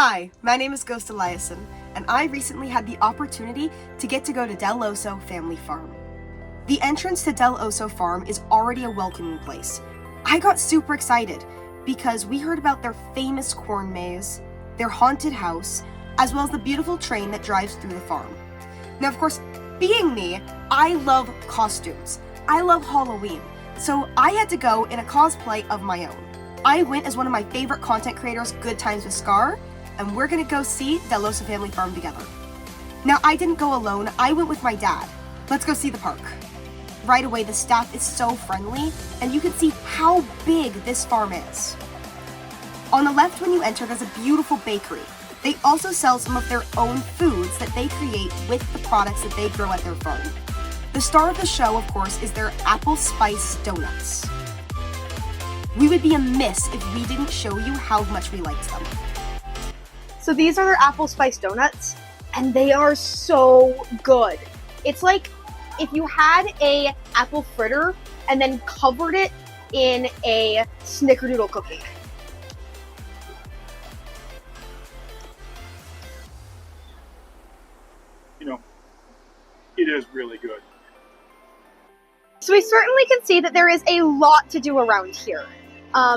Hi, my name is Ghost Eliason, and I recently had the opportunity to get to go to Dell'Osso family farm. The entrance to Dell'Osso farm is already a welcoming place. I got super excited because we heard about their famous corn maze, their haunted house, as well as the beautiful train that drives through the farm. Now, of course, being me, I love costumes. I love Halloween, so I had to go in a cosplay of my own. I went as one of my favorite content creators, Good Times with Scar, and we're gonna go see Dell'Osso family farm together. Now, I didn't go alone, I went with my dad. Let's go see the park. Right away, the staff is so friendly, and you can see how big this farm is. On the left when you enter, there's a beautiful bakery. They also sell some of their own foods that they create with the products that they grow at their farm. The star of the show, of course, is their apple spice donuts. We would be amiss if we didn't show you how much we liked them. So these are their apple spice donuts, and they are so good. It's like if you had a apple fritter and then covered it in a snickerdoodle cookie. You know, it is really good. So we certainly can see that there is a lot to do around here.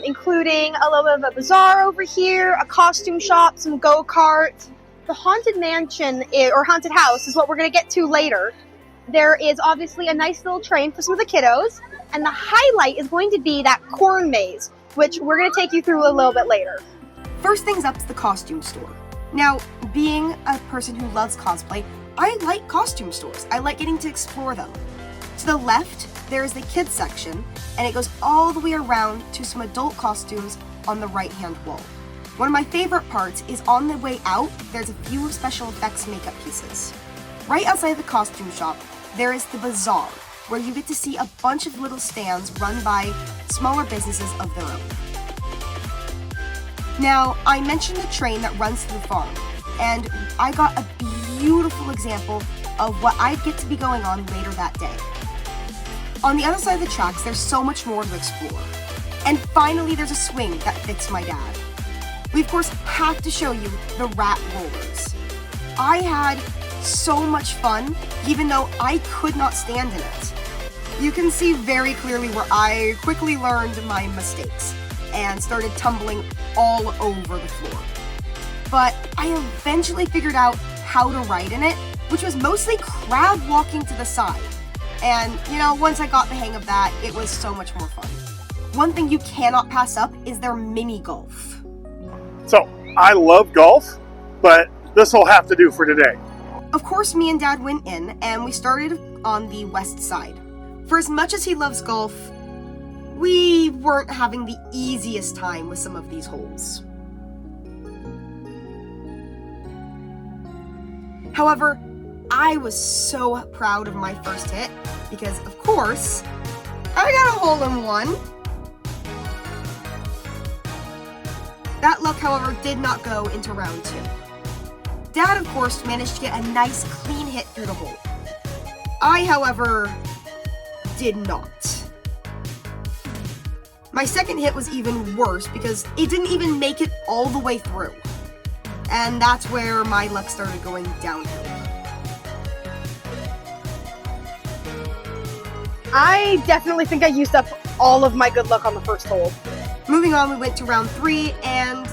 Including a little bit of a bazaar over here, a costume shop, some go-karts. The haunted mansion, or haunted house, is what we're going to get to later. There is obviously a nice little train for some of the kiddos, and the highlight is going to be that corn maze, which we're going to take you through a little bit later. First things up is the costume store. Now, being a person who loves cosplay, I like costume stores. I like getting to explore them. To the left, there is the kids section, and it goes all the way around to some adult costumes on the right-hand wall. One of my favorite parts is on the way out, there's a few special effects makeup pieces. Right outside the costume shop, there is the bazaar, where you get to see a bunch of little stands run by smaller businesses of their own. Now, I mentioned the train that runs through the farm, and I got a beautiful example of what I get to be going on later that day. On the other side of the tracks, there's so much more to explore. And finally, there's a swing that fits my dad. We, of course, have to show you the rat rollers. I had so much fun, even though I could not stand in it. You can see very clearly where I quickly learned my mistakes and started tumbling all over the floor. But I eventually figured out how to ride in it, which was mostly crab walking to the side. And, you know, once I got the hang of that, it was so much more fun. One thing you cannot pass up is their mini golf. So, I love golf, but this will have to do for today. Of course, me and Dad went in, and we started on the west side. For as much as he loves golf, we weren't having the easiest time with some of these holes. However, I was so proud of my first hit because, of course, I got a hole-in-one. That luck, however, did not go into round 2. Dad, of course, managed to get a nice clean hit through the hole. I, however, did not. My second hit was even worse because it didn't even make it all the way through. And that's where my luck started going downhill. I definitely think I used up all of my good luck on the first hole. Moving on, we went to round 3, and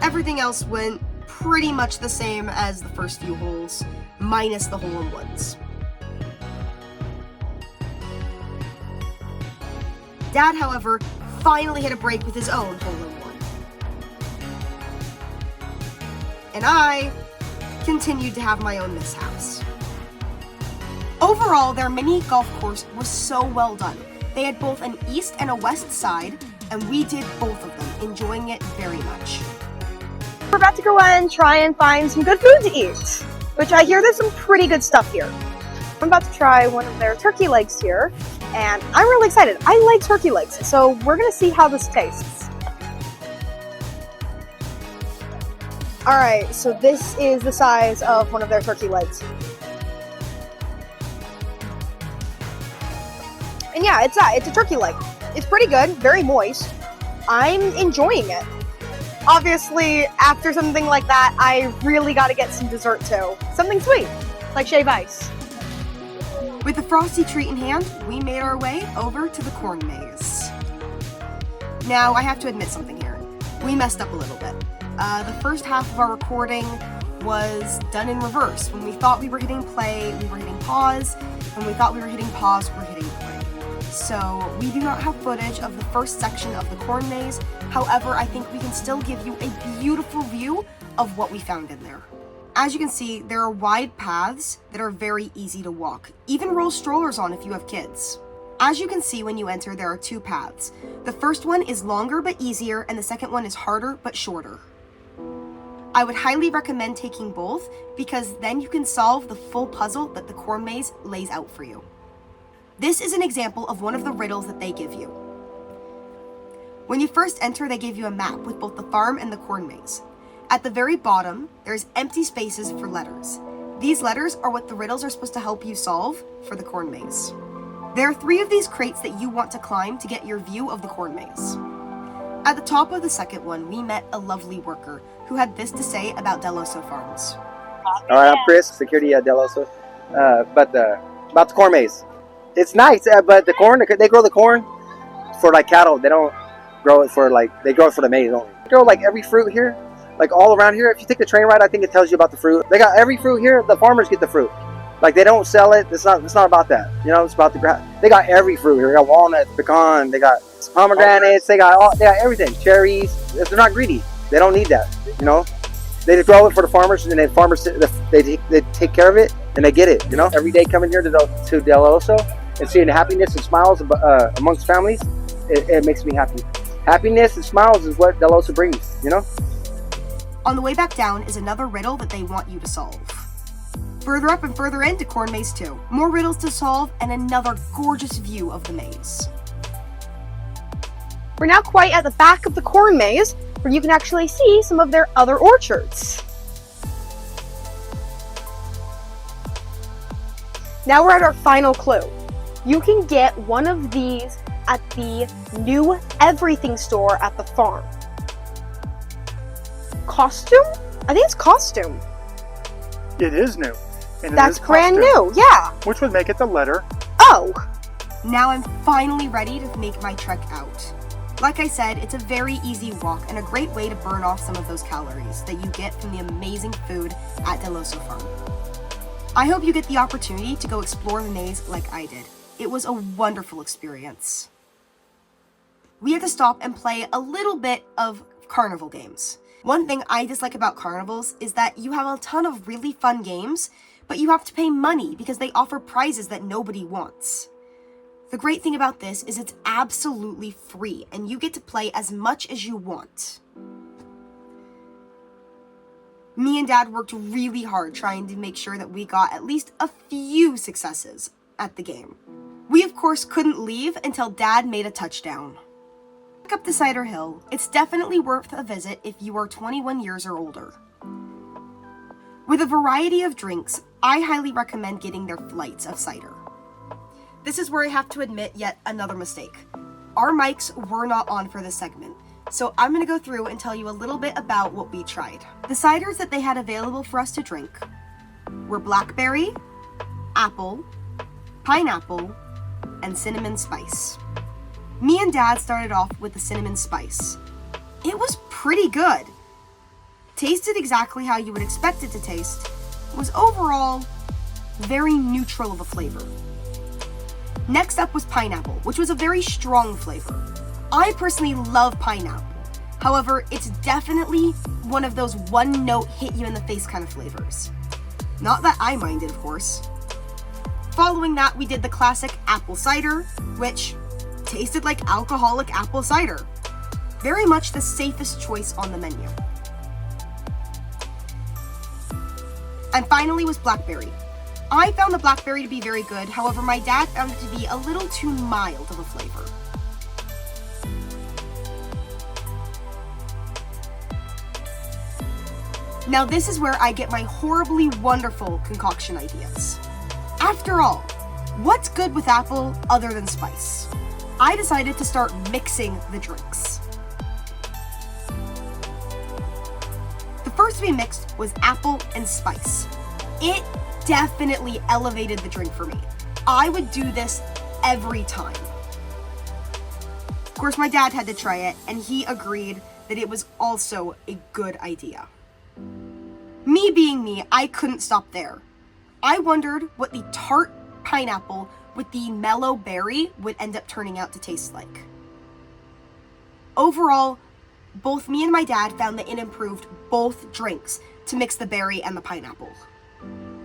everything else went pretty much the same as the first few holes, minus the hole-in-ones. Dad, however, finally hit a break with his own hole-in-one. And I continued to have my own mishaps. Overall, their mini golf course was so well done. They had both an east and a west side, and we did both of them, enjoying it very much. We're about to go and try and find some good food to eat, which I hear there's some pretty good stuff here. I'm about to try one of their turkey legs here, and I'm really excited. I like turkey legs, so we're gonna see how this tastes. All right, so this is the size of one of their turkey legs. And yeah, it's a turkey leg. It's pretty good, very moist. I'm enjoying it. Obviously, after something like that, I really got to get some dessert too. Something sweet, like shave ice. With the frosty treat in hand, we made our way over to the corn maze. Now, I have to admit something here. We messed up a little bit. The first half of our recording was done in reverse. When we thought we were hitting play, we were hitting pause. When we thought we were hitting pause, we're hitting play. So we do not have footage of the first section of the corn maze. However, I think we can still give you a beautiful view of what we found in there. As you can see, there are wide paths that are very easy to walk. Even roll strollers on if you have kids. As you can see when you enter, there are two paths. The first one is longer but easier, and the second one is harder but shorter. I would highly recommend taking both because then you can solve the full puzzle that the corn maze lays out for you. This is an example of one of the riddles that they give you. When you first enter, they give you a map with both the farm and the corn maze. At the very bottom, there's empty spaces for letters. These letters are what the riddles are supposed to help you solve for the corn maze. There are 3 of these crates that you want to climb to get your view of the corn maze. At the top of the second one, we met a lovely worker who had this to say about Dell'Osso Farms. All right, I'm Chris, security at Dell'Osso. About the corn maze. It's nice, but the corn, they grow the corn for like cattle. They don't grow it for they grow it for the maize only. They grow like every fruit here, like all around here. If you take the train ride, I think it tells you about the fruit. They got every fruit here. The farmers get the fruit. Like they don't sell it. It's not about that. You know, it's about the grass. They got every fruit here. They got walnuts, pecan. They got pomegranates. They got everything. Cherries. If they're not greedy, they don't need that. You know, they just grow it for the farmers, and then farmers they take care of it and they get it. You know, every day coming here to Dell'Osso and seeing the happiness and smiles amongst families, it makes me happy. Happiness and smiles is what Dell'Osso brings. You know. On the way back down is another riddle that they want you to solve. Further up and further into Corn Maze 2. More riddles to solve and another gorgeous view of the maze. We're now quite at the back of the corn maze, where you can actually see some of their other orchards. Now we're at our final clue. You can get one of these at the new everything store at the farm. Costume? I think it's costume. It is new. And That's it is brand costume, new, yeah. which would make it the letter. Oh, Now I'm finally ready to make my trek out. Like I said, it's a very easy walk and a great way to burn off some of those calories that you get from the amazing food at Dell'Osso Farm. I hope you get the opportunity to go explore the maze like I did. It was a wonderful experience. We had to stop and play a little bit of carnival games. One thing I dislike about carnivals is that you have a ton of really fun games, but you have to pay money because they offer prizes that nobody wants. The great thing about this is it's absolutely free and you get to play as much as you want. Me and Dad worked really hard trying to make sure that we got at least a few successes at the game. We of course couldn't leave until Dad made a touchdown. Back up the Cider Hill, it's definitely worth a visit if you are 21 years or older. With a variety of drinks, I highly recommend getting their flights of cider. This is where I have to admit yet another mistake. Our mics were not on for this segment, so I'm going to go through and tell you a little bit about what we tried. The ciders that they had available for us to drink were blackberry, apple, pineapple, and cinnamon spice. Me and Dad started off with the cinnamon spice. It was pretty good. Tasted exactly how you would expect it to taste. Was overall very neutral of a flavor. Next up was pineapple, which was a very strong flavor. I personally love pineapple. However, it's definitely one of those one-note hit-you-in-the-face kind of flavors. Not that I minded, of course. Following that, we did the classic apple cider, which tasted like alcoholic apple cider. Very much the safest choice on the menu. And finally was blackberry. I found the blackberry to be very good, however my dad found it to be a little too mild of a flavor. Now this is where I get my horribly wonderful concoction ideas. After all, what's good with apple other than spice? I decided to start mixing the drinks. first to be mixed was apple and spice. It definitely elevated the drink for me. I would do this every time. Of course, my dad had to try it, and he agreed that it was also a good idea. Me being me, I couldn't stop there. I wondered what the tart pineapple with the mellow berry would end up turning out to taste like. Overall, both me and my dad found that it improved both drinks to mix the berry and the pineapple.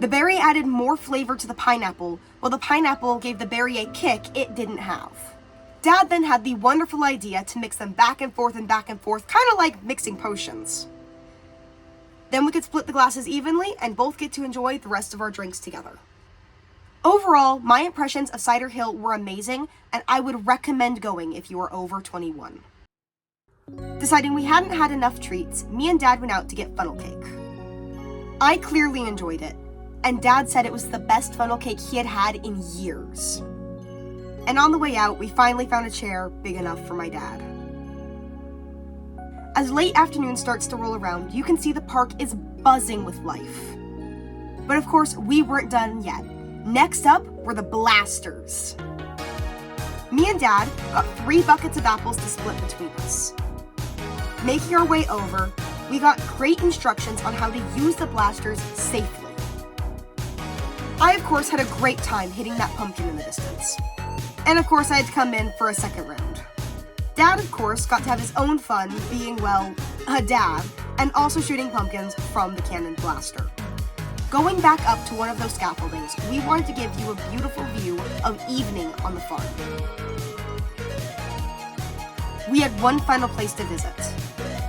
The berry added more flavor to the pineapple, while the pineapple gave the berry a kick it didn't have. Dad then had the wonderful idea to mix them back and forth, kind of like mixing potions. Then we could split the glasses evenly and both get to enjoy the rest of our drinks together. Overall, my impressions of Cider Hill were amazing, and I would recommend going if you are over 21. Deciding we hadn't had enough treats, me and Dad went out to get funnel cake. I clearly enjoyed it, and Dad said it was the best funnel cake he had had in years. And on the way out, we finally found a chair big enough for my dad. As late afternoon starts to roll around, you can see the park is buzzing with life. But of course, we weren't done yet. Next up were the blasters. Me and Dad got 3 buckets of apples to split between us. Making our way over, we got great instructions on how to use the blasters safely. I, of course, had a great time hitting that pumpkin in the distance. And of course, I had to come in for a second round. Dad, of course, got to have his own fun being, well, a dad, and also shooting pumpkins from the cannon blaster. Going back up to one of those scaffoldings, we wanted to give you a beautiful view of evening on the farm. We had one final place to visit,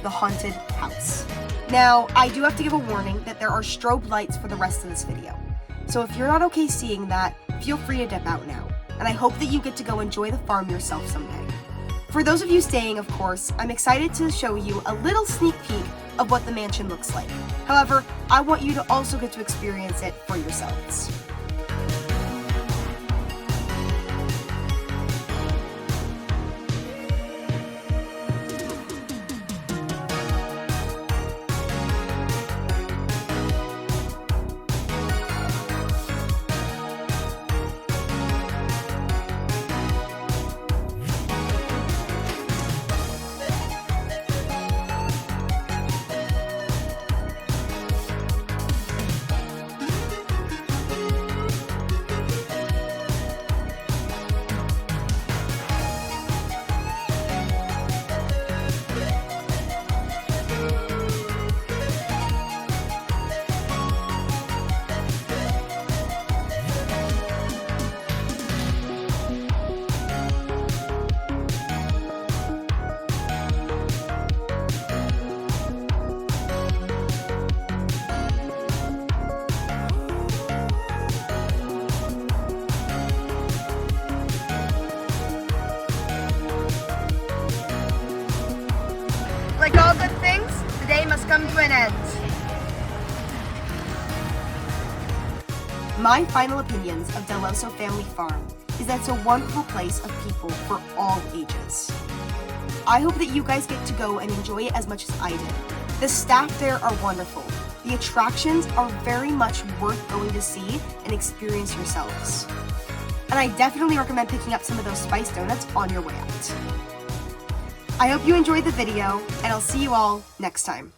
the haunted house. Now, I do have to give a warning that there are strobe lights for the rest of this video. So if you're not okay seeing that, feel free to dip out now. And I hope that you get to go enjoy the farm yourself someday. For those of you staying, of course, I'm excited to show you a little sneak peek of what the mansion looks like. However, I want you to also get to experience it for yourselves. Like all good things, the day must come to an end. My final opinions of Dell'Osso Family Farm is that it's a wonderful place of people for all ages. I hope that you guys get to go and enjoy it as much as I did. The staff there are wonderful. The attractions are very much worth going to see and experience yourselves. And I definitely recommend picking up some of those spice donuts on your way out. I hope you enjoyed the video, and I'll see you all next time.